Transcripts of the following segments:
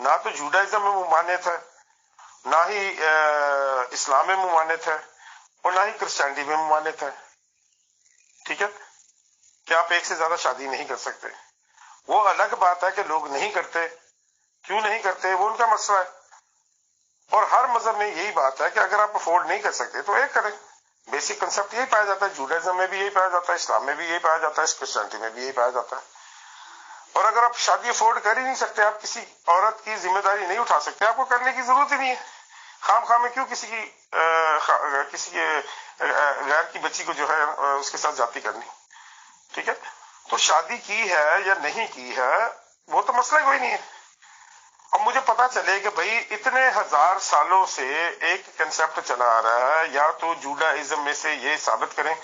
نہ تو جوڈائزم میں ممانعت ہے، نہ ہی اسلام میں ممانعت ہے، اور نہ ہی کرسچینٹی میں ممانعت ہے. ٹھیک ہے کہ آپ ایک سے زیادہ شادی نہیں کر سکتے. وہ الگ بات ہے کہ لوگ نہیں کرتے، کیوں نہیں کرتے وہ ان کا مسئلہ ہے. اور ہر مذہب میں یہی بات ہے کہ اگر آپ افورڈ نہیں کر سکتے تو ایک کریں. بیسک کنسپٹ یہی پایا جاتا ہے، جوڈائزم میں بھی یہی پایا جاتا ہے، اسلام میں بھی یہی پایا جاتا ہے، کرسچینٹی میں بھی یہی پایا جاتا ہے. اور اگر آپ شادی افورڈ کر ہی نہیں سکتے، آپ کسی عورت کی ذمہ داری نہیں اٹھا سکتے، آپ کو کرنے کی ضرورت ہی نہیں ہے. خام خواہ میں کیوں کسی کی غیر کی بچی کو جو ہے اس کے ساتھ جاتی کرنی. ٹھیک ہے، تو شادی کی ہے یا نہیں کی ہے وہ تو مسئلہ کوئی نہیں ہے. اب مجھے پتا چلے کہ بھئی اتنے ہزار سالوں سے ایک کنسپٹ چلا آ رہا ہے، یا تو جوڈائزم میں سے یہ ثابت کریں.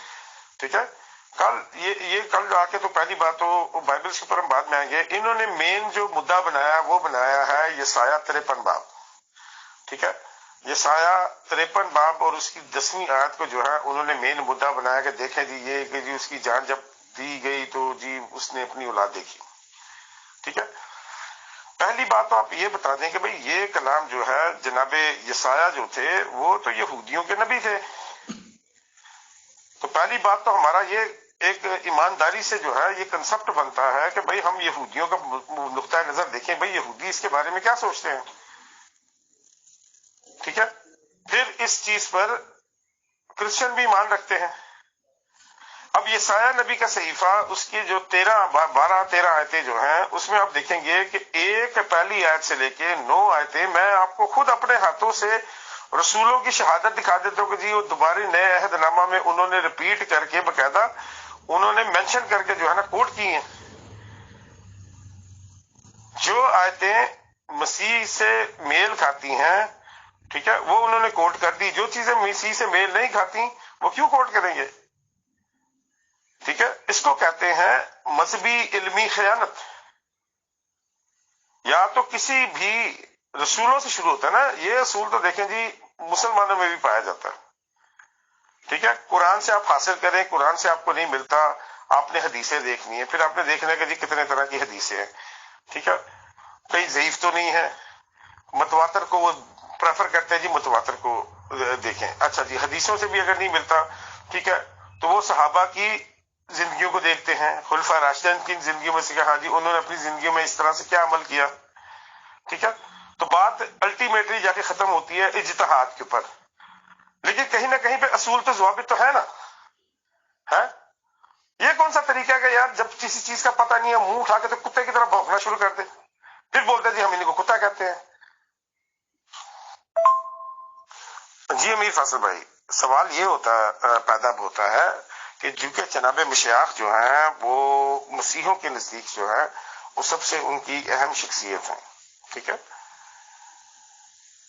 ٹھیک ہے، کل آ کے تو پہلی بات تو بائبل کے اوپر ہم بعد میں آئیں گے. انہوں نے مین جو مدعا بنایا وہ بنایا ہے یسایہ 53 باب. ٹھیک ہے، یسایہ 53 باب اور اس کی 10ویں آیت کو جو ہے انہوں نے مین مدعا بنایا کہ دیکھیں جی یہ کہ جی اس کی جان جب دی گئی تو جی اس نے اپنی اولاد دیکھی. ٹھیک ہے، پہلی بات تو آپ یہ بتا دیں کہ بھئی یہ کلام جو ہے جناب یسایہ جو تھے وہ تو یہودیوں کے نبی تھے. تو پہلی بات تو ہمارا یہ ایک ایمانداری سے جو ہے یہ کنسپٹ بنتا ہے کہ بھئی ہم یہودیوں کا نقطۂ نظر دیکھیں، بھئی یہودی اس کے بارے میں کیا سوچتے ہیں. ٹھیک ہے، پھر اس چیز پر کرسچن بھی ایمان رکھتے ہیں. اب یسایہ نبی کا صحیفہ اس کی جو 12-13 آیتیں جو ہیں اس میں آپ دیکھیں گے کہ ایک پہلی آیت سے لے کے 9 آیتیں میں آپ کو خود اپنے ہاتھوں سے رسولوں کی شہادت دکھا دیتا ہوں کہ جی وہ دوبارہ نئے عہد نامہ میں انہوں نے ریپیٹ کر کے باقاعدہ انہوں نے مینشن کر کے جو ہے نا کوٹ کی ہیں. جو آیتیں مسیح سے میل کھاتی ہیں، ٹھیک ہے، وہ انہوں نے کوٹ کر دی. جو چیزیں مسیح سے میل نہیں کھاتی وہ کیوں کوٹ کریں گے. ٹھیک ہے، اس کو کہتے ہیں مذہبی علمی خیانت. یا تو کسی بھی رسولوں سے شروع ہوتا ہے نا، یہ اصول تو دیکھیں جی مسلمانوں میں بھی پایا جاتا ہے. ٹھیک ہے، قرآن سے آپ حاصل کریں، قرآن سے آپ کو نہیں ملتا، آپ نے حدیثیں دیکھنی ہیں، پھر آپ نے دیکھنا ہے کہ جی کتنے طرح کی حدیثیں ہیں. ٹھیک ہے، کئی ضعیف تو نہیں ہے، متواتر کو وہ پریفر کرتے ہیں جی متواتر کو دیکھیں. اچھا جی حدیثوں سے بھی اگر نہیں ملتا، ٹھیک ہے، تو وہ صحابہ کی زندگیوں کو دیکھتے ہیں، خلفاء راشدین کی زندگیوں میں سے کہ ہاں جی انہوں نے اپنی زندگیوں میں اس طرح سے کیا عمل کیا. ٹھیک ہے، تو بات الٹیمیٹلی جا کے ختم ہوتی ہے اجتہاد کے اوپر. لیکن کہیں نہ کہیں پہ اصول تو ضوابط تو ہے نا. ہے یہ کون سا طریقہ ہے کہ یار جب کسی چیز کا پتہ نہیں ہے منہ اٹھا کے تو کتے کی طرح بھونکنا شروع کر دے، پھر بولتے جی ہم انہیں کو کتا کہتے ہیں. جی امیر فاصل بھائی، سوال یہ پیدا ہوتا ہے کہ چونکہ جناب مشیخ جو ہیں وہ مسیحوں کے نزدیک جو ہے وہ سب سے ان کی اہم شخصیت ہیں. ٹھیک ہے،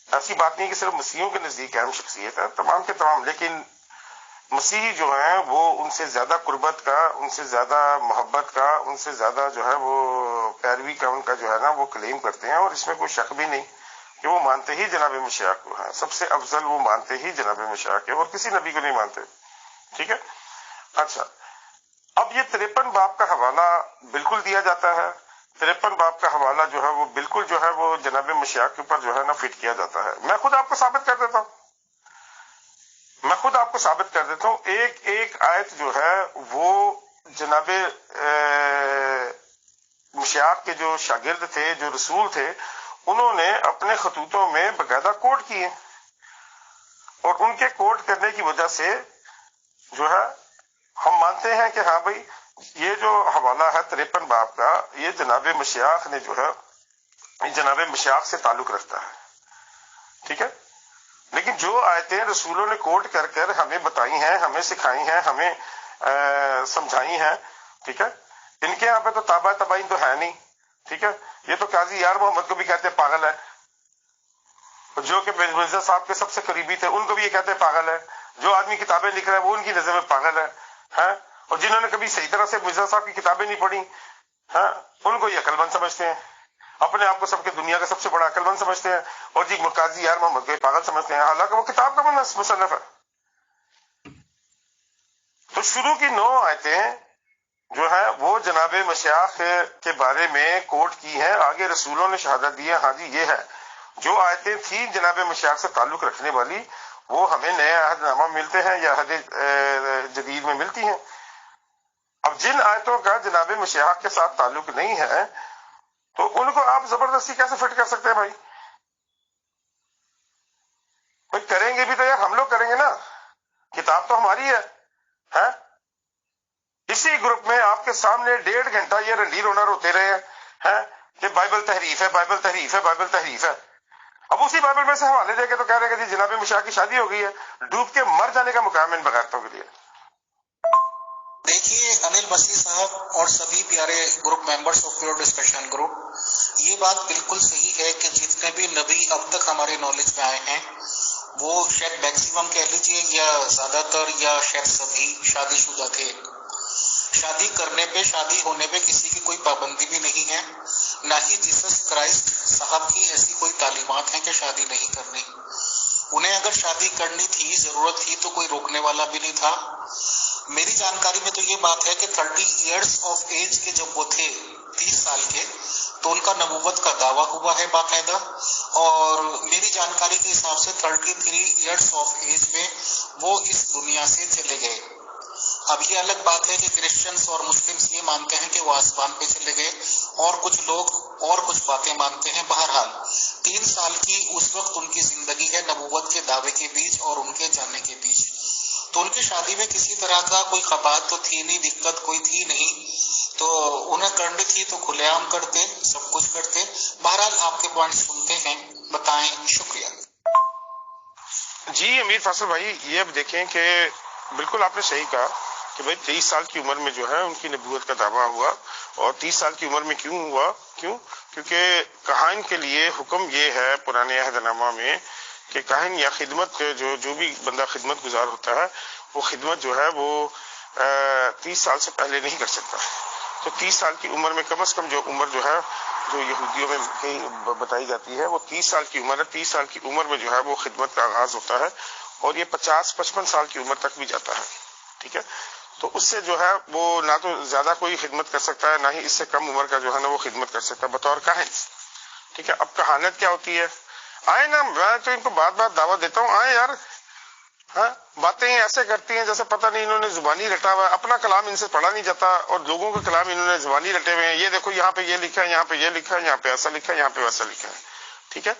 ایسی بات نہیں کہ صرف مسیحوں کے نزدیک اہم شخصیت ہے، تمام کے تمام، لیکن مسیحی جو ہیں وہ ان سے زیادہ قربت کا، ان سے زیادہ محبت کا، ان سے زیادہ جو ہے وہ پیروی کا ان کا جو ہے نا وہ کلیم کرتے ہیں. اور اس میں کوئی شک بھی نہیں کہ وہ مانتے ہی جناب مشیخ کو ہیں، سب سے افضل وہ مانتے ہی جناب مشیخ کے، اور کسی نبی کو نہیں مانتے. ٹھیک ہے، اچھا اب یہ 53 باب کا حوالہ بالکل دیا جاتا ہے. 53 باب کا حوالہ جو ہے وہ بالکل جو ہے وہ جناب مشیخ کے اوپر جو ہے نا فٹ کیا جاتا ہے. میں خود آپ کو ثابت کر دیتا ہوں، ایک ایک آیت جو ہے وہ جناب مشیخ کے جو شاگرد تھے، جو رسول تھے، انہوں نے اپنے خطوطوں میں باقاعدہ کوٹ کیے. اور ان کے کوٹ کرنے کی وجہ سے جو ہے ہم مانتے ہیں کہ ہاں بھائی یہ جو حوالہ ہے 53 باب کا، یہ جناب مشیخ نے جو ہے یہ جناب مشیخ سے تعلق رکھتا ہے. ٹھیک ہے، لیکن جو آیتیں رسولوں نے کوٹ کر کر ہمیں بتائی ہیں، ہمیں سکھائی ہیں، ہمیں سمجھائی ہیں، ٹھیک ہے، ان کے یہاں پہ تو تابع تباین تو ہے نہیں. ٹھیک ہے، یہ تو قاضی یار محمد کو بھی کہتے ہیں پاگل ہے، جو کہ مرزا صاحب کے سب سے قریبی تھے ان کو بھی یہ کہتے ہیں پاگل ہے. جو آدمی کتابیں لکھ رہا ہے وہ ان کی نظر میں پاگل ہے. اور جنہوں نے کبھی صحیح طرح سے مرزا صاحب کی کتابیں نہیں پڑھی ان کو یہ عقل مند سمجھتے ہیں، اپنے آپ کو سب کے دنیا کا سب سے بڑا عقل مند سمجھتے ہیں، اور جی قاضی یار محمد کو پاگل سمجھتے ہیں، حالانکہ وہ کتاب کا مصنف ہے. تو شروع کی 9 آیتیں جو ہے وہ جناب مشیخ کے بارے میں کوٹ کی ہیں، آگے رسولوں نے شہادت دی ہے، ہاں جی یہ ہے، جو آیتیں تھیں جناب مشیخ سے تعلق رکھنے والی وہ ہمیں نئے عہد نامہ ملتے ہیں یا عہد جدید میں ملتی ہیں۔ اب جن آیتوں کا جناب مشیخ کے ساتھ تعلق نہیں ہے تو ان کو آپ زبردستی کیسے فٹ کر سکتے ہیں بھائی؟ کریں گے بھی تو یار ہم لوگ کریں گے نا، کتاب تو ہماری ہے۔ اسی گروپ میں آپ کے سامنے 1.5 گھنٹہ یہ رنڈی رونا روتے رہے ہیں کہ بائبل تحریف ہے، بائبل تحریف ہے، بائبل تحریف ہے۔ اب اسی بائبل میں سے حوالے دے کے تو کہہ رہے ہیں کہ جی جناب مشیخ کی شادی ہو گئی ہے، ڈوب کے مر جانے کا مقام ان بغیرتوں کے لیے۔ دیکھیے انل مسیح صاحب اور سبھی پیارے group members of pure discussion group, یہ بات بالکل صحیح ہے کہ جتنے بھی نبی اب تک ہمارے نالج میں آئے ہیں وہ شاید میکسیمم کہہ لیجیے یا زیادہ تر یا شاید سبھی شادی شدہ تھے۔ شادی کرنے پہ، شادی ہونے پہ کسی کی کوئی پابندی بھی نہیں ہے، نہ ہی جیسس کرائسٹ صاحب کی ایسی کوئی تعلیمات ہیں کہ شادی نہیں کرنی۔ انہیں اگر شادی کرنی تھی، ضرورت تھی، تو کوئی روکنے والا بھی نہیں تھا۔ میری جانکاری میں تو یہ بات ہے کہ 30 ایئرس آف ایج کے جب وہ تھے، 30 سال کے، تو ان کا نبوت کا دعویٰ ہوا ہے باقاعدہ، اور میری جانکاری کے حساب سے 33 ایئرس آف ایج میں وہ اس دنیا سے چلے گئے۔ اب یہ الگ بات ہے کہ کرسچنز اور مسلمز یہ مانتے ہیں کہ وہ آسمان پہ چلے گئے، اور کچھ لوگ اور کچھ باتیں مانتے ہیں۔ بہرحال 3 سال کی اس وقت ان کی زندگی ہے نبوت کے دعوے کے بیچ اور ان کے جانے کے بیچ، تو ان کی شادی میں کسی طرح کا کوئی قباحت تو تھی نہیں، دقت کوئی تھی نہیں، تو انہیں کرنی تھی تو کھلے عام کرتے، سب کچھ کرتے۔ بہرحال آپ کے پوائنٹ سنتے ہیں، بتائیں، شکریہ۔ جی امیر فاصل بھائی، یہ اب دیکھیں کہ بالکل آپ نے صحیح کہا کہ بھائی 23 سال کی عمر میں جو ہے ان کی نبوت کا دعویٰ ہوا، اور 30 سال کی عمر میں کیوں ہوا؟ کیونکہ کہان کے لیے حکم یہ ہے پرانے عہد نامہ میں کہ کاہن یا خدمت جو بھی بندہ خدمت گزار ہوتا ہے وہ خدمت جو ہے وہ 30 سال سے پہلے نہیں کر سکتا۔ تو 30 سال کی عمر میں کم از کم جو عمر جو ہے جو یہودیوں میں کہیں بتائی جاتی ہے وہ 30 سال کی عمر ہے۔ 30 سال کی عمر میں جو ہے وہ خدمت کا آغاز ہوتا ہے، اور یہ 50-55 سال کی عمر تک بھی جاتا ہے، ٹھیک ہے؟ تو اس سے جو ہے وہ نہ تو زیادہ کوئی خدمت کر سکتا ہے، نہ ہی اس سے کم عمر کا جو ہے نا وہ خدمت کر سکتا ہے بطور کاہن، ٹھیک ہے؟ اب کہانت کیا ہوتی ہے؟ آئے نا، میں تو ان کو بات بات دعوت دیتا ہوں، آئے یار، ہاں باتیں ایسے کرتی ہیں جیسے پتہ نہیں انہوں نے زبانی رٹا ہوا ہے، اپنا کلام ان سے پڑھا نہیں جاتا اور لوگوں کا کلام انہوں نے زبانی رٹے ہوئے ہیں۔ یہ دیکھو یہاں پہ یہ لکھا ہے، یہاں پہ یہ لکھا ہے، یہاں پہ ایسا لکھا ہے، یہاں پہ ویسا لکھا ہے، ٹھیک ہے؟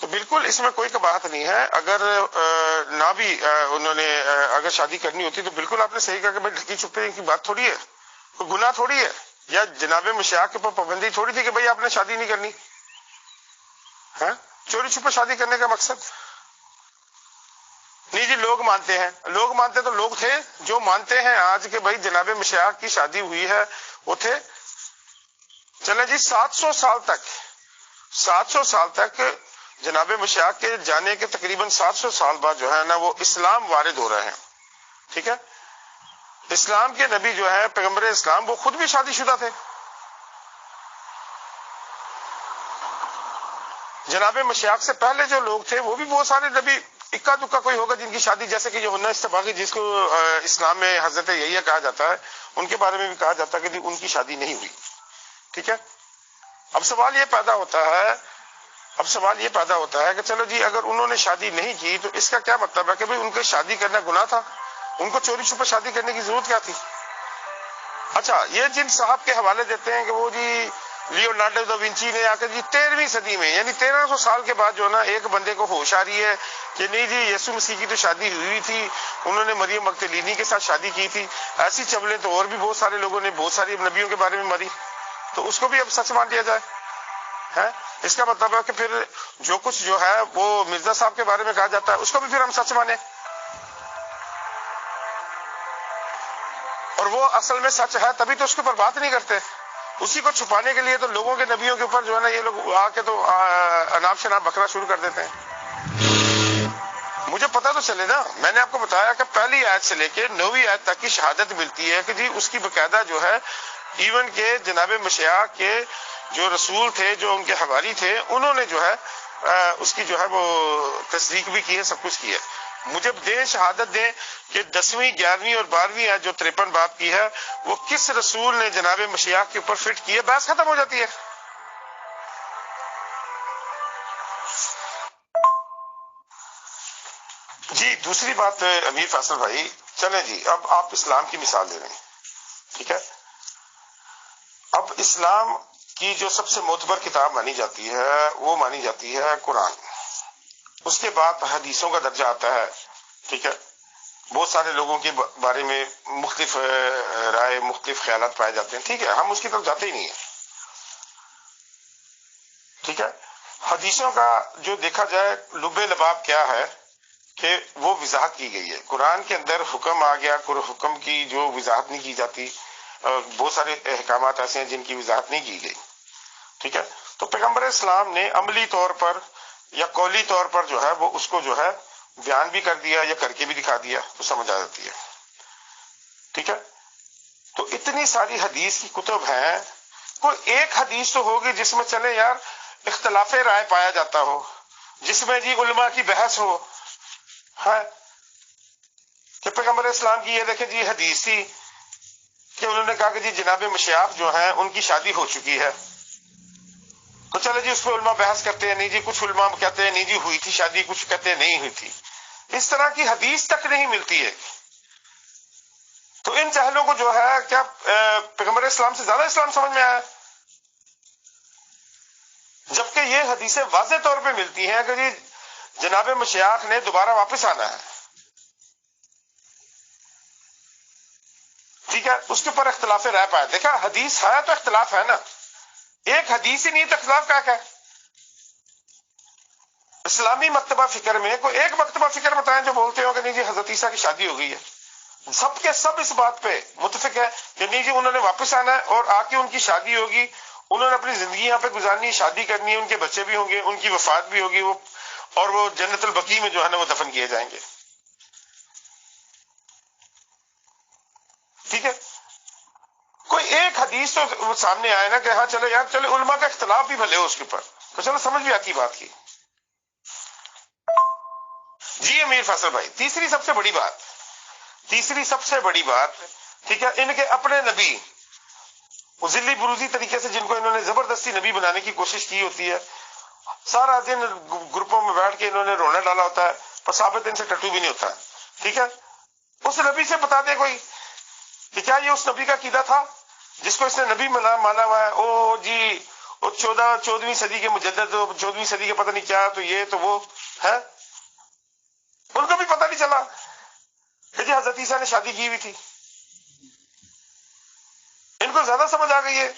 تو بالکل اس میں کوئی کباہت نہیں ہے۔ اگر نہ بھی انہوں نے اگر شادی کرنی ہوتی تو بالکل آپ نے صحیح کہا کہ بھائی ڈھکی چھپے کی بات تھوڑی ہے، کوئی گناہ تھوڑی ہے، یا جناب مشیخ کے اوپر پابندی تھوڑی تھی کہ بھائی آپ نے شادی نہیں کرنی، ہاں؟ چوری چھپے شادی کرنے کا مقصد نہیں جی، لوگ مانتے ہیں، لوگ مانتے تو لوگ تھے جو مانتے ہیں آج کے بھائی جناب مشیخ کی شادی ہوئی ہے، وہ تھے۔ چلے جی 700 سال تک جناب مشیخ کے جانے کے تقریباً 700 سال بعد جو ہے نا وہ اسلام وارد ہو رہے ہیں، ٹھیک ہے؟ اسلام کے نبی جو ہے پیغمبر اسلام وہ خود بھی شادی شدہ تھے۔ جناب مشیخ سے پہلے جو لوگ تھے وہ بھی بہت سارے نبی، اکا دکا کوئی ہوگا جن کی شادی، جیسے کہ یوحنا استباغی جس کو اسلام میں حضرت یحییٰ کہا جاتا ہے، ان کے بارے میں بھی کہا جاتا ہے کہ ان کی شادی نہیں ہوئی، ٹھیک ہے؟ اب سوال یہ پیدا ہوتا ہے کہ چلو جی اگر انہوں نے شادی نہیں کی تو اس کا کیا مطلب ہے کہ بھئی ان کے شادی کرنا گناہ تھا؟ ان کو چوری چھپے شادی کرنے کی ضرورت کیا تھی؟ اچھا، یہ جن صاحب کے حوالے دیتے ہیں کہ وہ جی لیونارڈو دا ونچی نے آ کر جی 13ویں صدی میں یعنی 1300 سال کے بعد جو ہے نا ایک بندے کو ہوش آ رہی ہے کہ نہیں جی یسوع مسیح کی تو شادی ہوئی تھی، انہوں نے مریم مگدلینی کے ساتھ شادی کی تھی، ایسی چبلیں تو اور بھی بہت سارے لوگوں نے بہت ساری نبیوں کے بارے میں ماری، تو اس کو بھی اب سچ مان لیا جائے ہے؟ اس کا مطلب ہے کہ پھر جو کچھ جو ہے وہ مرزا صاحب کے بارے میں کہا جاتا ہے اس کو بھی پھر ہم سچ مانیں، اور وہ اصل میں سچ ہے تبھی تو اس کے اوپر بات نہیں کرتے۔ اسی کو چھپانے کے لیے تو لوگوں کے نبیوں کے اوپر جو ہے نا یہ لوگ آ کے تو اناپ شناپ بکرا شروع کر دیتے ہیں۔ مجھے پتا تو چلے نا، میں نے آپ کو بتایا کہ پہلی آیت سے لے کے 9ویں آیت تک کی شہادت ملتی ہے کہ جی اس کی باقاعدہ جو ہے ایون کہ جناب مشیخ کے جو رسول تھے، جو ان کے حواری تھے، انہوں نے جو ہے اس کی جو ہے وہ تصدیق بھی کی ہے، سب کچھ کی ہے۔ مجھے دیں شہادت دیں کہ 10ویں 11ویں اور 12ویں آیت جو 53 باب کی ہے وہ کس رسول نے جناب مشیاق کے اوپر فٹ کی ہے، بحث ختم ہو جاتی ہے۔ جی دوسری بات امیر فیصل بھائی، چلیں جی اب آپ اسلام کی مثال دے رہے ہیں، ٹھیک ہے، اب اسلام کی جو سب سے معتبر کتاب مانی جاتی ہے وہ مانی جاتی ہے قرآن، اس کے بعد حدیثوں کا درجہ آتا ہے، ٹھیک ہے، بہت سارے لوگوں کے بارے میں مختلف رائے مختلف خیالات پائے جاتے ہیں، ٹھیک ہے، ہم اس کی طرف جاتے ہی نہیں ہیں، ٹھیک ہے۔ حدیثوں کا جو دیکھا جائے لب لباب کیا ہے کہ وہ وضاحت کی گئی ہے، قرآن کے اندر حکم آ گیا، حکم کی جو وضاحت نہیں کی جاتی، بہت سارے احکامات ایسے ہیں جن کی وضاحت نہیں کی گئی، ٹھیک ہے، تو پیغمبر اسلام نے عملی طور پر یا قولی طور پر جو ہے وہ اس کو جو ہے بیان بھی کر دیا یا کر کے بھی دکھا دیا تو سمجھ آ جاتی ہے، ٹھیک ہے۔ تو اتنی ساری حدیث کی کتب ہیں، کوئی ایک حدیث تو ہوگی جس میں چلے یار اختلاف رائے پایا جاتا ہو، جس میں جی علماء کی بحث ہو، ہے کہ پیغمبر اسلام کی یہ دیکھیں جی حدیث تھی کہ انہوں نے کہا کہ جی جناب مشیاق جو ہیں ان کی شادی ہو چکی ہے، تو چلے جی اس پہ علماء بحث کرتے ہیں، نہیں جی کچھ علماء کہتے ہیں نہیں جی ہوئی تھی شادی، کچھ کہتے ہیں نہیں ہوئی تھی، اس طرح کی حدیث تک نہیں ملتی ہے۔ تو ان چہلوں کو جو ہے کیا پیغمبر اسلام سے زیادہ اسلام سمجھ میں آیا، جبکہ یہ حدیثیں واضح طور پہ ملتی ہیں کہ جی جناب مشیاق نے دوبارہ واپس آنا ہے، ٹھیک ہے، اس کے اوپر اختلاف رائے پایا، دیکھا حدیث ہے تو اختلاف ہے نا، ایک حدیث ہی نہیں تو اختلاف کا ہے۔ اسلامی مکتبہ فکر میں کوئی ایک مکتبہ فکر بتائیں جو بولتے ہو کہ نہیں جی حضرت عیسیٰ کی شادی ہو گئی ہے، سب کے سب اس بات پہ متفق ہے کہ نہیں جی انہوں نے واپس آنا ہے اور آ کے ان کی شادی ہوگی، انہوں نے اپنی زندگی یہاں پہ گزارنی، شادی کرنی ہے، ان کے بچے بھی ہوں گے، ان کی وفات بھی ہوگی، وہ اور وہ جنت البقیع میں جو ہے نا وہ دفن کیے جائیں گے، ٹھیک ہے۔ کوئی ایک حدیث تو سامنے آئے نا کہ ہاں چلے یار چلے علماء کا اختلاف بھی بھلے ہو اس کے اوپر، تو چلو سمجھ بھی آتی بات کی۔ جی امیر فیصل بھائی تیسری سب سے بڑی بات ٹھیک ہے، ان کے اپنے نبی ذلی بروزی طریقے سے جن کو انہوں نے زبردستی نبی بنانے کی کوشش کی ہوتی ہے، سارا دن گروپوں میں بیٹھ کے انہوں نے رونا ڈالا ہوتا ہے، پر ثابت ان سے ٹٹو بھی نہیں ہوتا ہے، ٹھیک ہے، اس نبی سے بتا دے کوئی کہ کیا یہ اس نبی کا عقیدہ تھا جس کو اس نے نبی مانا ہوا ہے، او جی وہ 14ویں صدی کے مجدد، 14ویں صدی کے پتہ نہیں کیا، تو یہ تو وہ ہے، ان کو بھی پتہ نہیں چلا کہ جی حضرت عیسیٰ نے شادی کی ہوئی تھی، ان کو زیادہ سمجھ آ گئی ہے،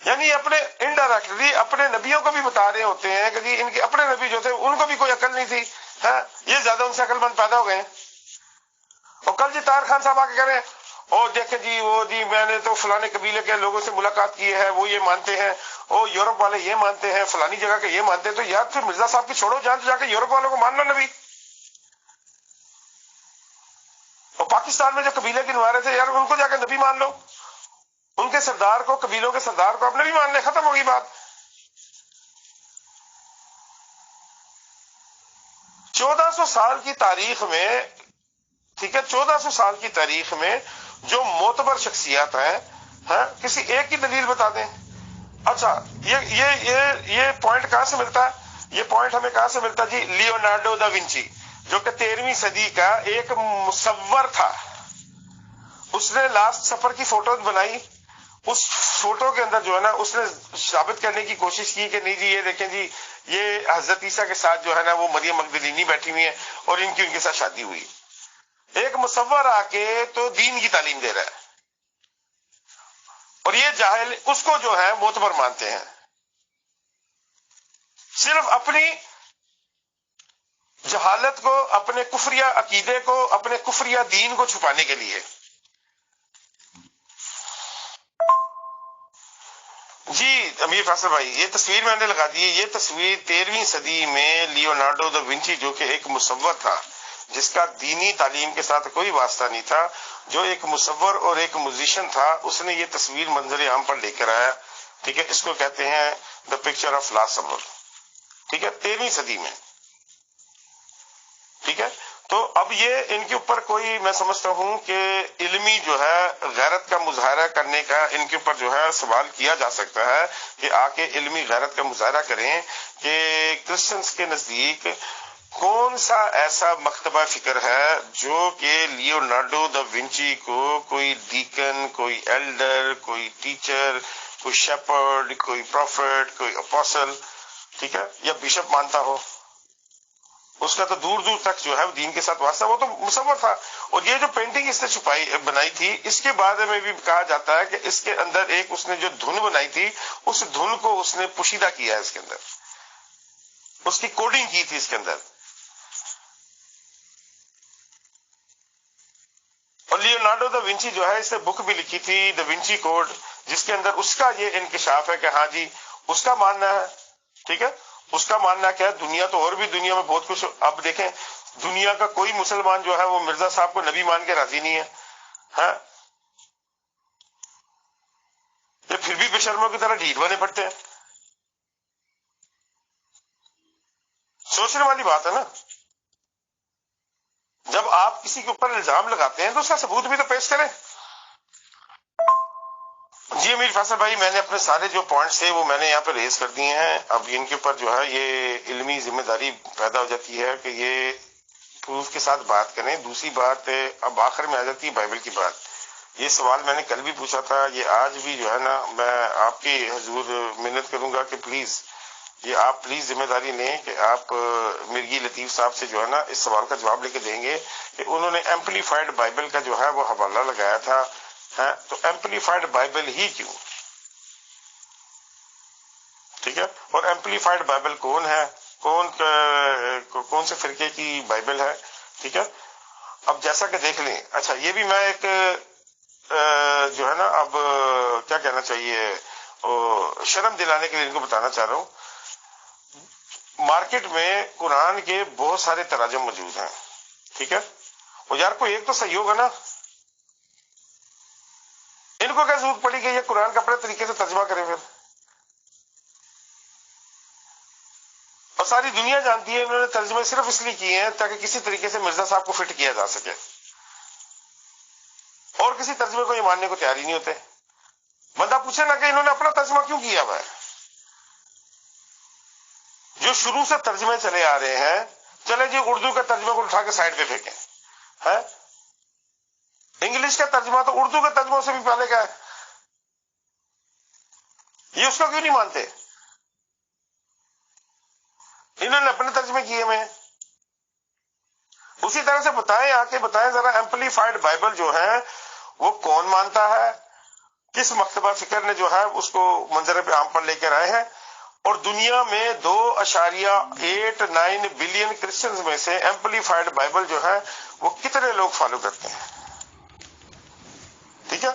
یعنی اپنے انڈائریکٹلی اپنے نبیوں کو بھی بتا رہے ہوتے ہیں کہ جی ان کے اپنے نبی جو تھے ان کو بھی کوئی عقل نہیں تھی، ہے یہ زیادہ ان سے عقل مند پیدا ہو گئے ہیں۔ اور کل جی طاہر خان صاحب آ کے کہہ رہے ہیں اور دیکھیں جی وہ جی میں نے تو فلانے قبیلے کے لوگوں سے ملاقات کی ہے، وہ یہ مانتے ہیں، او یورپ والے یہ مانتے ہیں، فلانی جگہ کے یہ مانتے ہیں، تو یار پھر مرزا صاحب کی چھوڑو جان، تو جا کے یورپ والوں کو مان لو نبی، اور پاکستان میں جو قبیلے کے نوارے تھے یار ان کو جا کے نبی مان لو، ان کے سردار کو، قبیلوں کے سردار کو اپنے بھی مان لے، ختم ہوگی بات۔ 1400 سال کی تاریخ میں، ٹھیک ہے، 1400 سال کی تاریخ میں جو معتبر شخصیات ہیں کسی ایک کی دلیل بتا دیں۔ اچھا یہ پوائنٹ کہاں سے ملتا ہے؟ یہ پوائنٹ ہمیں کہاں سے ملتا ہے جی؟ لیونارڈو دا ونچی جو کہ 13ویں صدی کا ایک مصور تھا، اس نے لاسٹ سفر کی فوٹوز بنائی، اس فوٹو کے اندر جو ہے نا اس نے ثابت کرنے کی کوشش کی کہ نہیں جی یہ دیکھیں جی یہ حضرت عیسیٰ کے ساتھ جو ہے نا وہ مریم مگدلینی بیٹھی ہوئی ہے اور ان کے ساتھ شادی ہوئی۔ ایک مصور آ کے تو دین کی تعلیم دے رہا ہے اور یہ جاہل اس کو جو ہے معتبر مانتے ہیں، صرف اپنی جہالت کو، اپنے کفریہ عقیدے کو، اپنے کفریہ دین کو چھپانے کے لیے۔ جی امیر فیصل بھائی یہ تصویر میں نے لگا دی ہے، یہ تصویر 13ویں صدی میں لیونارڈو دا ونچی جو کہ ایک مصور تھا جس کا دینی تعلیم کے ساتھ کوئی واسطہ نہیں تھا، جو ایک مصور اور ایک میوزیشین تھا، اس نے یہ تصویر منظر عام پر لے کر آیا، ٹھیک ہے، اس کو کہتے ہیں the picture of last super, ٹھیک ہے، 13ویں صدی میں، ٹھیک ہے. تو اب یہ ان کے اوپر کوئی میں سمجھتا ہوں کہ علمی جو ہے غیرت کا مظاہرہ کرنے کا ان کے اوپر جو ہے سوال کیا جا سکتا ہے کہ آ کے علمی غیرت کا مظاہرہ کریں کہ کرسچنس کے نزدیک کون سا ایسا مکتبہ فکر ہے جو کہ لیونارڈو دا ونچی کو کوئی ڈیکن، کوئی ایلڈر، کوئی ٹیچر، کوئی شیپرڈ، کوئی پروفٹ، کوئی اپوسل، ٹھیک ہے، یا بشپ مانتا ہو. اس کا تو دور دور تک جو ہے دین کے ساتھ واسطہ، وہ تو مصور تھا. اور یہ جو پینٹنگ اس نے بنائی تھی، اس کے بارے میں بھی کہا جاتا ہے کہ اس کے اندر ایک اس نے جو دھن بنائی تھی، اس دھن کو اس نے پوشیدہ کیا ہے، اس کے اندر اس کی کوڈنگ کی تھی اس کے اندر. اور لیونارڈو دا ونچی جو ہے اس نے بک بھی لکھی تھی، دا ونچی کوڈ، جس کے اندر اس کا یہ انکشاف ہے کہ ہاں جی اس کا ماننا ہے. ٹھیک ہے، اس کا ماننا کیا ہے، دنیا تو اور بھی دنیا میں بہت کچھ. اب دیکھیں دنیا کا کوئی مسلمان جو ہے وہ مرزا صاحب کو نبی مان کے راضی نہیں ہے. ہاں، یہ پھر بھی بے شرموں کی طرح ڈھیٹ بنے پڑتے ہیں. سوچنے والی بات ہے نا. جب آپ کسی کے اوپر الزام لگاتے ہیں تو اس کا ثبوت بھی تو پیش کریں. جی امیر فیصل بھائی، میں نے اپنے سارے جو پوائنٹس تھے وہ میں نے یہاں پہ ریز کر دیے ہیں. اب ان کے اوپر جو ہے یہ علمی ذمہ داری پیدا ہو جاتی ہے کہ یہ پروف کے ساتھ بات کریں. دوسری بات اب آخر میں آ جاتی ہے بائبل کی بات. یہ سوال میں نے کل بھی پوچھا تھا، یہ آج بھی جو ہے نا میں آپ کی حضور منت کروں گا کہ پلیز یہ آپ پلیز ذمہ داری لیں کہ آپ مرگی لطیف صاحب سے جو ہے نا اس سوال کا جواب لے کے دیں گے کہ انہوں نے ایمپلیفائڈ بائبل کا جو ہے وہ حوالہ لگایا تھا. تو ایمپلیفائڈ بائبل ہی کیوں؟ ٹھیک ہے، اور ایمپلیفائڈ بائبل کون ہے، کون سے فرقے کی بائبل ہے؟ ٹھیک ہے. اب جیسا کہ دیکھ لیں، اچھا یہ بھی میں ایک جو ہے نا اب کیا کہنا چاہیے، شرم دلانے کے لیے ان کو بتانا چاہ رہا ہوں. مارکیٹ میں قرآن کے بہت سارے تراجم موجود ہیں. ٹھیک ہے، اور یار کوئی ایک تو صحیح ہوگا نا. ان کو کیا ضرورت پڑی کہ یہ قرآن کا اپنے طریقے سے ترجمہ کرے پھر؟ اور ساری دنیا جانتی ہے انہوں نے ترجمے صرف اس لیے کیے ہیں تاکہ کسی طریقے سے مرزا صاحب کو فٹ کیا جا سکے، اور کسی ترجمے کو یہ ماننے کو تیار ہی نہیں ہوتے. بندہ پوچھے نا کہ انہوں نے اپنا ترجمہ کیوں کیا ہوا ہے؟ جو شروع سے ترجمے چلے آ رہے ہیں، چلے جی اردو کے ترجمے کو اٹھا کے سائڈ پہ پھینکیں. انگلش کا ترجمہ تو اردو کے ترجموں سے بھی پہلے کا ہے، یہ اس کو کیوں نہیں مانتے؟ انہوں نے اپنے ترجمے کیے میں. اسی طرح سے بتائیں، آ کے بتائیں ذرا ایمپلیفائڈ بائبل جو ہے وہ کون مانتا ہے، کس مکتبہ فکر نے جو ہے اس کو منظر پہ عام پر لے کر آئے ہیں. اور دنیا میں 2.89 بلین کرسچنز میں سے ایمپلیفائڈ بائبل جو ہے وہ کتنے لوگ فالو کرتے ہیں؟ ٹھیک ہے،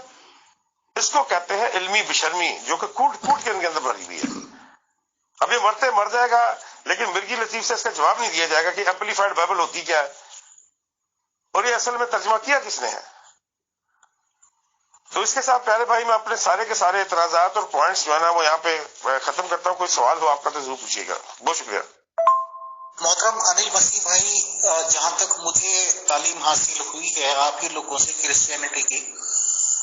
اس کو کہتے ہیں علمی بشرمی، جو کہ کوٹ کوٹ کے ان کے اندر بھری ہوئی ہے. اب یہ مرتے مر جائے گا، لیکن مرگی لطیف سے اس کا جواب نہیں دیا جائے گا کہ ایمپلیفائڈ بائبل ہوتی کیا ہے اور یہ اصل میں ترجمہ کیا کس نے ہے. تو اس کے ساتھ پیارے بھائی میں اپنے سارے کے سارے اعتراضات اور پوائنٹس جو ہے نا وہ یہاں پہ ختم کرتا ہوں. کوئی سوال ہو آپ کا تو ضرور پوچھیے گا. بہت شکریہ. محترم انل مسیح بھائی، جہاں تک مجھے تعلیم حاصل ہوئی ہے آپ ہی لوگوں سے کرسچینٹی کی،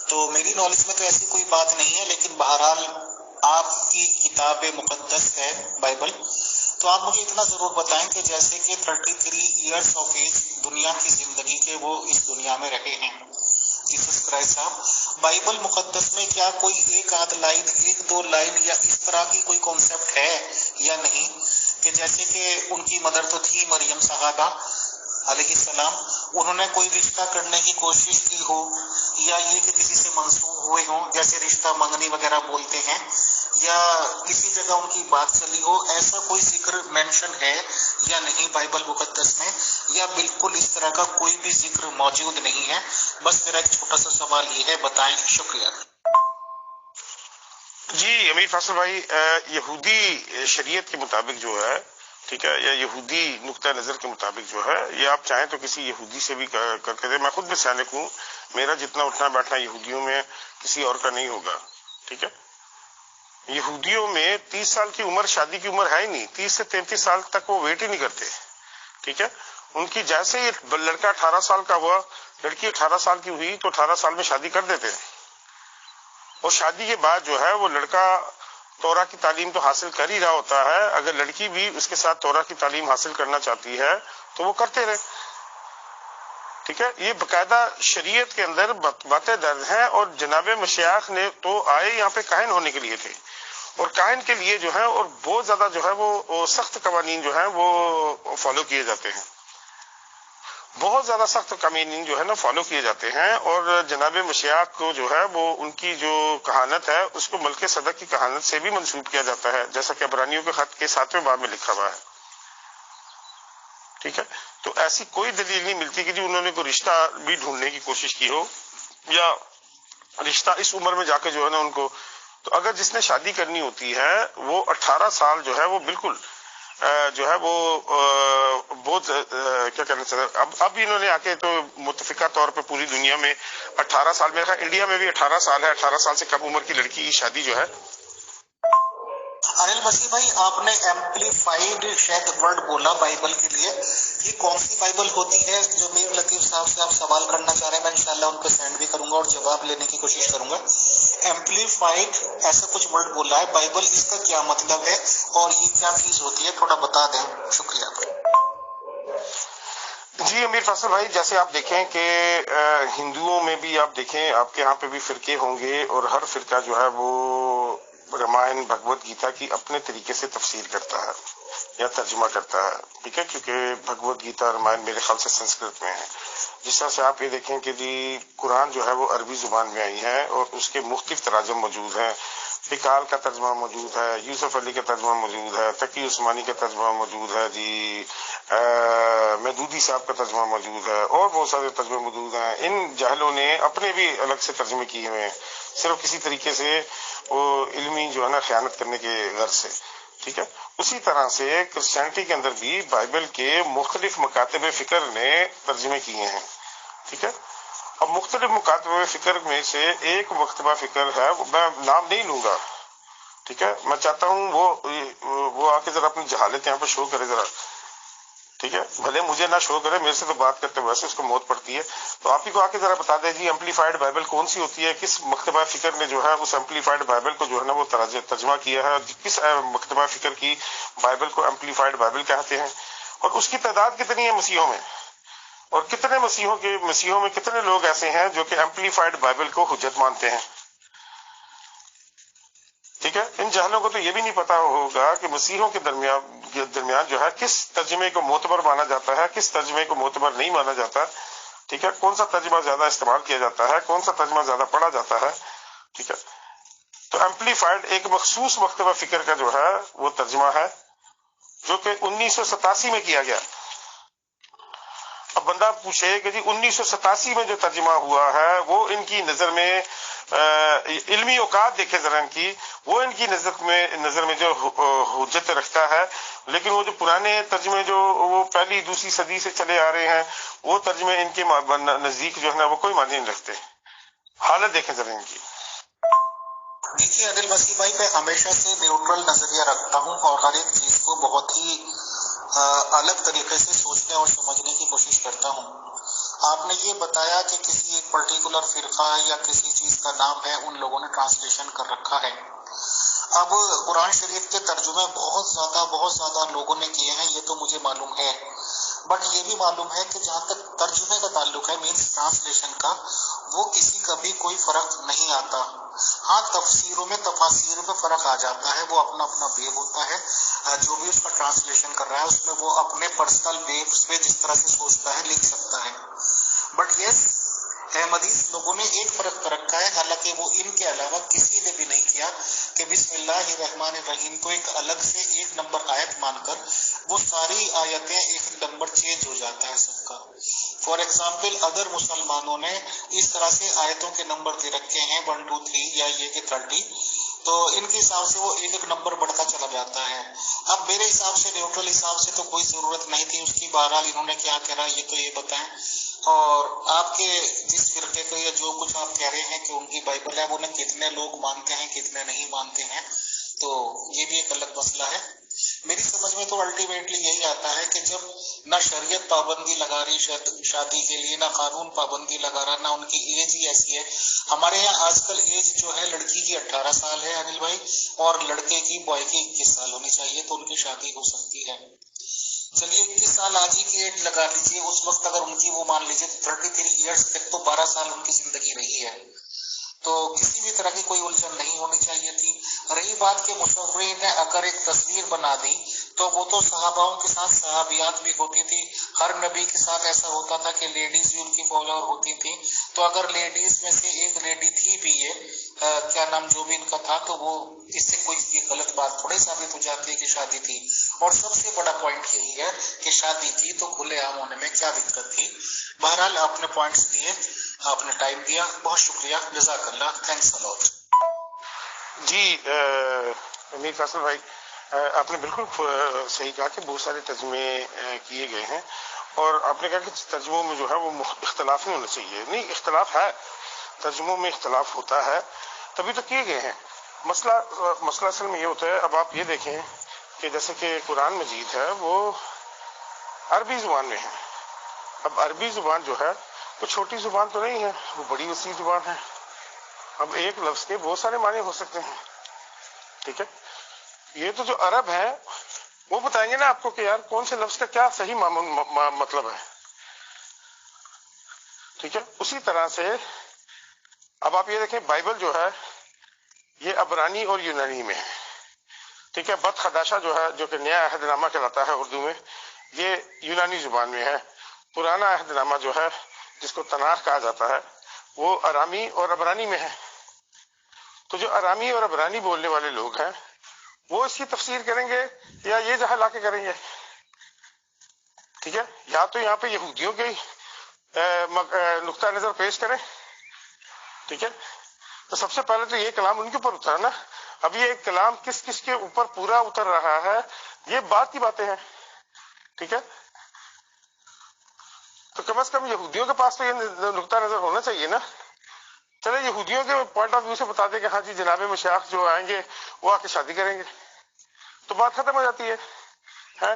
تو میری نالج میں تو ایسی کوئی بات نہیں ہے، لیکن بہرحال آپ کی کتاب مقدس ہے بائبل، تو آپ مجھے اتنا ضرور بتائیں کہ جیسے کہ 33 ایئرس آف ایج دنیا کی زندگی کے وہ اس دنیا میں رہے ہیں جیسس کرائسٹ صاحب، بائبل مقدس میں کیا کوئی ایک آدھ لائن، ایک دو لائن یا اس طرح کی کوئی کانسیپٹ ہے یا نہیں کہ جیسے کہ ان کی مدر تو تھی مریم صاحبہ علیہ السلام، انہوں نے کوئی رشتہ کرنے کی کوشش کی ہو، یا یہ کہ کسی سے منسوب ہوئے ہوں جیسے رشتہ منگنی وغیرہ بولتے ہیں، یا کسی جگہ ان کی بات چلی ہو، ایسا کوئی ذکر مینشن ہے یا نہیں بائبل مقدس میں، یا بالکل اس طرح کا کوئی بھی ذکر موجود نہیں ہے؟ بس میرا ایک چھوٹا سا سوال یہ ہے، بتائیں. شکریہ. جی امیر فاصل بھائی، یہودی شریعت کے مطابق جو ہے، ٹھیک ہے، یا یہودی نقطہ نظر کے مطابق جو ہے، یہ آپ چاہیں تو کسی یہودی سے بھی کر کے دیں. میں خود بھی سینک ہوں، میرا جتنا اٹھنا بیٹھنا یہودیوں میں کسی اور کا نہیں ہوگا. ٹھیک ہے، یہودیوں میں 30 سال کی عمر شادی کی عمر ہے ہی نہیں. 30 سے 33 سال تک وہ ویٹ ہی نہیں کرتے. ٹھیک ہے، ان کی جیسے ہی لڑکا 18 سال کا ہوا، لڑکی 18 سال کی ہوئی تو 18 سال میں شادی کر دیتے ہیں، اور شادی کے بعد جو ہے وہ لڑکا تورا کی تعلیم تو حاصل کر ہی رہا ہوتا ہے، اگر لڑکی بھی اس کے ساتھ تورا کی تعلیم حاصل کرنا چاہتی ہے تو وہ کرتے رہے. ٹھیک ہے، یہ باقاعدہ شریعت کے اندر باتیں درج ہیں، اور جناب مشیخ نے تو آئے یہاں پہ کاہن ہونے کے لیے تھے، اور کاہن کے لیے جو ہے اور بہت زیادہ جو ہے وہ سخت قوانین جو ہیں وہ فالو کیے جاتے ہیں، بہت زیادہ سخت قوانین جو ہے نا فالو کیے جاتے ہیں. اور جناب مشیخ کو جو ہے وہ ان کی جو کہانت ہے اس کو ملک صدق کی کہانت سے بھی منسوب کیا جاتا ہے، جیسا کہ عبرانیوں کے خط کے 7ویں باب میں لکھا ہوا ہے. ٹھیک ہے، تو ایسی کوئی دلیل نہیں ملتی کہ جی انہوں نے کوئی رشتہ بھی ڈھونڈنے کی کوشش کی ہو، یا رشتہ اس عمر میں جا کے جو ہے نا ان کو. تو اگر جس نے شادی کرنی ہوتی ہے وہ 18 سال جو ہے وہ بالکل جو ہے وہ بہت کیا کہنا چاہتے ہیں، اب انہوں نے آ کے تو متفقہ طور پہ پوری دنیا میں 18 سال میں، انڈیا میں بھی 18 سال ہے، 18 سال سے کم عمر کی لڑکی کی شادی جو ہے. انل مسیح بھائی، آپ نے ایمپلیفائڈ شاید ورڈ بولا بائبل کے لیے، یہ کون سی بائبل ہوتی ہے جو میر لطیف صاحب سے آپ سوال کرنا چاہ رہے ہیں؟ میں انشاءاللہ ان کو سینڈ بھی کروں گا اور جواب لینے کی کوشش کروں گا. ایمپلیفائڈ ایسا کچھ ورڈ بولا ہے بائبل، اس کا کیا مطلب ہے اور یہ کیا چیز ہوتی ہے، تھوڑا بتا دیں. شکریہ. جی امیر فیصل بھائی، جیسے آپ دیکھیں کہ ہندوؤں میں بھی آپ دیکھیں، آپ کے یہاں پہ بھی فرقے ہوں گے، اور ہر فرقہ جو ہے وہ رامائن بھگوت گیتا کی اپنے طریقے سے تفسیر کرتا ہے یا ترجمہ کرتا ہے. ٹھیک ہے، کیونکہ بھگوت گیتا رامائن میرے خیال سے سنسکرت میں ہے. جس طرح سے آپ یہ دیکھیں کہ جی قرآن جو ہے وہ عربی زبان میں آئی ہے، اور اس کے مختلف تراجم موجود ہیں. فکال کا ترجمہ موجود ہے، یوسف علی کا ترجمہ موجود ہے، تقی عثمانی کا ترجمہ موجود ہے، جی محدودی صاحب کا ترجمہ موجود ہے، اور بہت سارے ترجمے موجود ہیں. ان جاہلوں نے اپنے بھی الگ سے ترجمے کیے ہوئے ہیں، صرف کسی طریقے سے وہ علمی جو ہے نا خیانت کرنے کے غرض سے. ٹھیک ہے، اسی طرح سے کرسچینٹی کے اندر بھی بائبل کے مختلف مکاتب فکر نے ترجمے کیے ہیں. ٹھیک ہے، اب مختلف مکاتب فکر میں سے ایک مکتبہ فکر ہے، میں نام نہیں لوں گا. ٹھیک ہے، میں چاہتا ہوں وہ آ کے ذرا اپنی جہالت یہاں پہ شو کرے ذرا. ٹھیک ہے، بھلے مجھے نہ شو کرے، میرے سے تو بات کرتے ویسے اس کو موت پڑتی ہے. تو آپ ہی کو آ کے ذرا بتا دیں جی ایمپلیفائڈ بائبل کون سی ہوتی ہے، کس مکتبہ فکر نے جو ہے اس ایمپلیفائڈ بائبل کو جو ہے نا وہ ترجمہ کیا ہے، کس مکتبہ فکر کی بائبل کو ایمپلیفائڈ بائبل کہتے ہیں، اور اس کی تعداد کتنی ہے مسیحوں میں، اور کتنے مسیحوں میں کتنے لوگ ایسے ہیں جو کہ ایمپلیفائڈ بائبل کو حجت مانتے ہیں. ٹھیک ہے، ان جہلوں کو تو یہ بھی نہیں پتا ہوگا کہ مسیحوں کے درمیان جو ہے کس ترجمے کو معتبر مانا جاتا ہے، کس ترجمے کو معتبر نہیں مانا جاتا. ٹھیک ہے، کون سا ترجمہ زیادہ استعمال کیا جاتا ہے، کون سا ترجمہ زیادہ پڑھا جاتا ہے. ٹھیک ہے، تو ایمپلیفائڈ ایک مخصوص مکتبہ فکر کا جو ہے وہ ترجمہ ہے، جو کہ 1987 میں کیا گیا. اب بندہ پوچھے کہ جی 1987 میں جو ترجمہ ہوا ہے وہ ان کی نظر میں علمی اوقات دیکھے ذرا ان کی، وہ ان کی نظر میں جو حجت رکھتا ہے. لیکن وہ جو پرانے ترجمے جو وہ پہلی دوسری صدی سے چلے آ رہے ہیں، وہ ترجمے ان کے نزدیک جو ہے نا وہ کوئی معنی نہیں رکھتے. حالت دیکھیں ذرا ان کی. دیکھیے انل مسیح بھائی، میں ہمیشہ سے نیوٹرل نظریہ رکھتا ہوں اور ہر ایک چیز کو بہت ہی الگ طریقے سے سوچنے اور سمجھنے کی کوشش کرتا ہوں. آپ نے یہ بتایا کہ کسی ایک پرٹیکولر فرقہ یا کسی چیز کا نام ہے، ان لوگوں نے ٹرانسلیشن کر رکھا ہے. اب قرآن شریف کے ترجمے بہت زیادہ لوگوں نے کیے ہیں، یہ تو مجھے معلوم ہے. بٹ یہ بھی معلوم ہے کہ جہاں تک ترجمے کا تعلق ہے، مینس ٹرانسلیشن کا، وہ کسی کا بھی کوئی فرق نہیں آتا. ہاں، تفسیروں میں تفاسیر میں فرق آ جاتا ہے، وہ اپنا اپنا بیب ہوتا ہے. جو بھی اس کا ٹرانسلیشن کر رہا ہے اس میں وہ اپنے پرسنل بیس پہ جس طرح سے سوچتا ہے لکھ سکتا ہے. بٹ یس، احمدیس لوگوں نے ایک فرق کر رکھا ہے، حالانکہ وہ ان کے علاوہ کسی نے بھی نہیں کیا، کہ بسم اللہ الرحمن الرحیم کو ایک الگ سے ایک نمبر آیت مان کر وہ ساری آیتیں ایک نمبر چینج ہو جاتا ہے سب کا. فار ایگزامپل ادر مسلمانوں نے اس طرح سے آیتوں کے نمبر دے رکھے ہیں 1 2 3 یا یہ کہ 30، تو ان کے حساب سے وہ ایک نمبر بڑھتا چلا جاتا ہے. اب میرے حساب سے نیوٹرل حساب سے تو کوئی ضرورت نہیں تھی اس کی، بہرحال انہوں نے کیا کرا یہ تو یہ بتائیں. اور آپ کے جس فرقے کو یا جو کچھ آپ کہہ رہے ہیں کہ ان کی بائبل ہے، وہ نہ کتنے لوگ مانتے ہیں کتنے نہیں مانتے ہیں، تو یہ بھی ایک الگ مسئلہ ہے. میری سمجھ میں تو الٹیمیٹلی یہی آتا ہے کہ جب نہ شریعت پابندی لگا رہی شادی کے لیے، نہ قانون پابندی لگا رہا، نہ ان کی ایج ہی ایسی ہے. ہمارے یہاں آج کل ایج جو ہے لڑکی کی 18 سال ہے انل بھائی، اور لڑکے کی بوائے کی 21 سال ہونی چاہیے تو ان کی شادی ہو سکتی ہے. چلیے 21 سال آج ہی کی ایج لگا لیجیے، اس وقت اگر ان کی وہ مان لیجیے 33 ایئرس تک تو 12 سال ان کی زندگی رہی ہے، تو کسی بھی طرح کی کوئی الجھن نہیں ہونی چاہیے تھی. رہی بات کہ مصورین نے اگر ایک تصویر بنا دی تو وہ تو صحاباؤں کے ساتھ صحابیات بھی ہوتی تھی، ہر نبی کے ساتھ ایسا ہوتا تھا کہ لیڈیز بھی ان کی فالوور ہوتی تھی. تو اگر لیڈیز میں سے ایک لیڈی تھی بھی یہ کیا نام جو بھی ان کا تھا، تو وہ اس سے کوئی یہ غلط بات تھوڑے ثابت ہو جاتی ہے کہ شادی تھی. اور سب سے بڑا پوائنٹ یہی ہے کہ شادی تھی تو کھلے عام ہونے میں کیا دقت تھی. بہرحال آپ نے پوائنٹس دیے، آپ نے ٹائم دیا، بہت شکریہ، جزاک اللہ، تھینکس الاٹ. جی امیر فیصل بھائی، آپ نے بالکل صحیح کہا کہ بہت سارے ترجمے کیے گئے ہیں، اور آپ نے کہا کہ ترجموں میں جو ہے وہ اختلاف نہیں ہونا چاہیے. نہیں، اختلاف ہے، ترجموں میں اختلاف ہوتا ہے، تبھی تو کیے گئے ہیں. مسئلہ اصل میں یہ ہوتا ہے. اب آپ یہ دیکھیں کہ جیسے کہ قرآن مجید ہے وہ عربی زبان میں ہے. اب عربی زبان جو ہے وہ چھوٹی زبان تو نہیں ہے، وہ بڑی وسیع زبان ہے. اب ایک لفظ کے بہت سارے معنی ہو سکتے ہیں. ٹھیک ہے، یہ تو جو عرب ہے وہ بتائیں گے نا آپ کو کہ یار کون سے لفظ کا کیا صحیح مطلب ہے. ٹھیک ہے، اسی طرح سے اب آپ یہ دیکھیں بائبل جو ہے یہ عبرانی اور یونانی میں ہے. ٹھیک ہے، بت خداشہ جو ہے جو کہ نیا عہد نامہ کہلاتا ہے اردو میں، یہ یونانی زبان میں ہے. پرانا عہد نامہ جو ہے جس کو تناخ کہا جاتا ہے وہ ارامی اور عبرانی میں ہے. تو جو ارامی اور عبرانی بولنے والے لوگ ہیں وہ اس کی تفسیر کریں گے یا یہ جہاں لا کے کریں گے. ٹھیک ہے، یا تو یہاں پہ یہودیوں کے نقطہ نظر پیش کریں. ٹھیک ہے، تو سب سے پہلے تو یہ کلام ان کے اوپر اترا نا. اب یہ کلام کس کس کے اوپر پورا اتر رہا ہے یہ بات کی باتیں ہیں. ٹھیک ہے، تو کم از کم یہودیوں کے پاس تو یہ نقطہ نظر ہونا چاہیے نا. چلے یہودیوں کے پوائنٹ آف ویو سے بتا دیں کہ ہاں جی جناب مشایخ جو آئیں گے وہ آ کے شادی کریں گے تو بات ختم ہو جاتی ہے.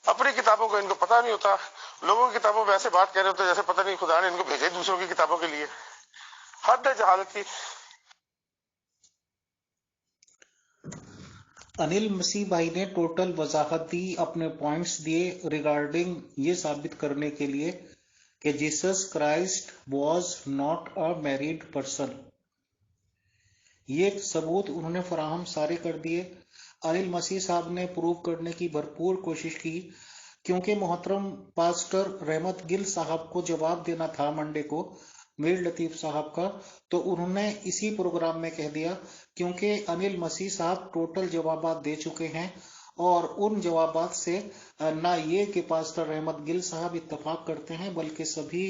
اپنی کتابوں کو ان کو پتہ نہیں ہوتا، لوگوں کی کتابوں میں ایسے بات کر رہے ہوتے جیسے پتہ نہیں خدا نے ان کو بھیجے دوسروں کی کتابوں کے لیے. حد ہے جہالت کی. انل مسیح بھائی نے ٹوٹل وضاحت دی، اپنے پوائنٹس دیے ریگارڈنگ یہ ثابت کرنے کے لیے کہ Jesus Christ was not a married person. یہ ثبوت انہوں نے فراہم سارے کر دیے. انل مسیح صاحب نے پروو کرنے کی بھرپور کوشش کی، کیونکہ محترم پاسٹر رحمت گل صاحب کو جواب دینا تھا منڈے کو میر لطیف صاحب کا، تو انہوں نے اسی پروگرام میں کہہ دیا کیونکہ انل مسیح صاحب ٹوٹل جوابات دے چکے ہیں، اور ان جوابات سے نہ یہ کہ پاسٹر رحمت گل صاحب اتفاق کرتے ہیں بلکہ سبھی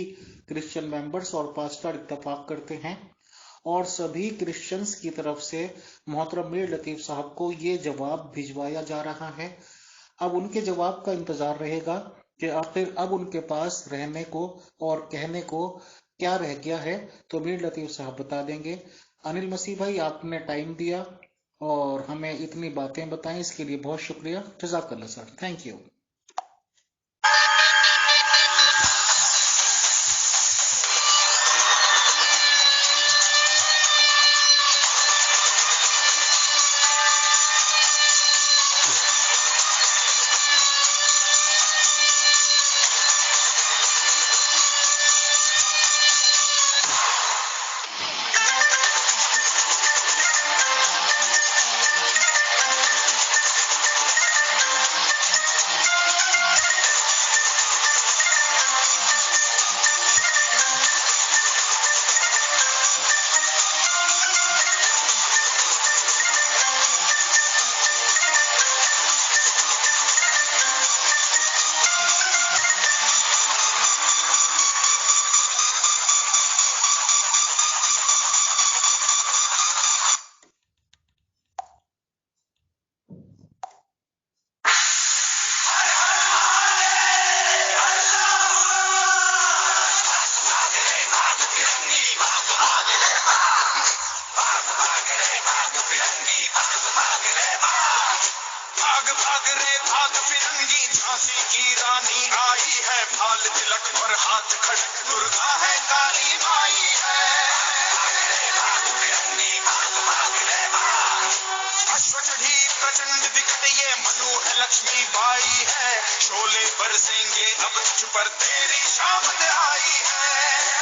کرسچن ممبرز اور پاسٹر اتفاق کرتے ہیں، اور سبھی کرسچنز کی طرف سے محترم میر لطیف صاحب کو یہ جواب بھجوایا جا رہا ہے. اب ان کے جواب کا انتظار رہے گا کہ آخر اب ان کے پاس رہنے کو اور کہنے کو کیا رہ گیا ہے، تو میر لطیف صاحب بتا دیں گے. انل مسیح بھائی، آپ نے ٹائم دیا اور ہمیں اتنی باتیں بتائیں، اس کے لیے بہت شکریہ. جزاک اللہ سر، تھینک یو. کاشی کی رانی آئی ہے، بھال تلک پر ہاتھ کھڑ، درگا ہے کالی مائی ہے، اشوٹھی پرچنڈ دکھت یہ منو ہے لکشمی بائی ہے، شولے برسیں گے اب تجھ پر تیری شامت آئی ہے،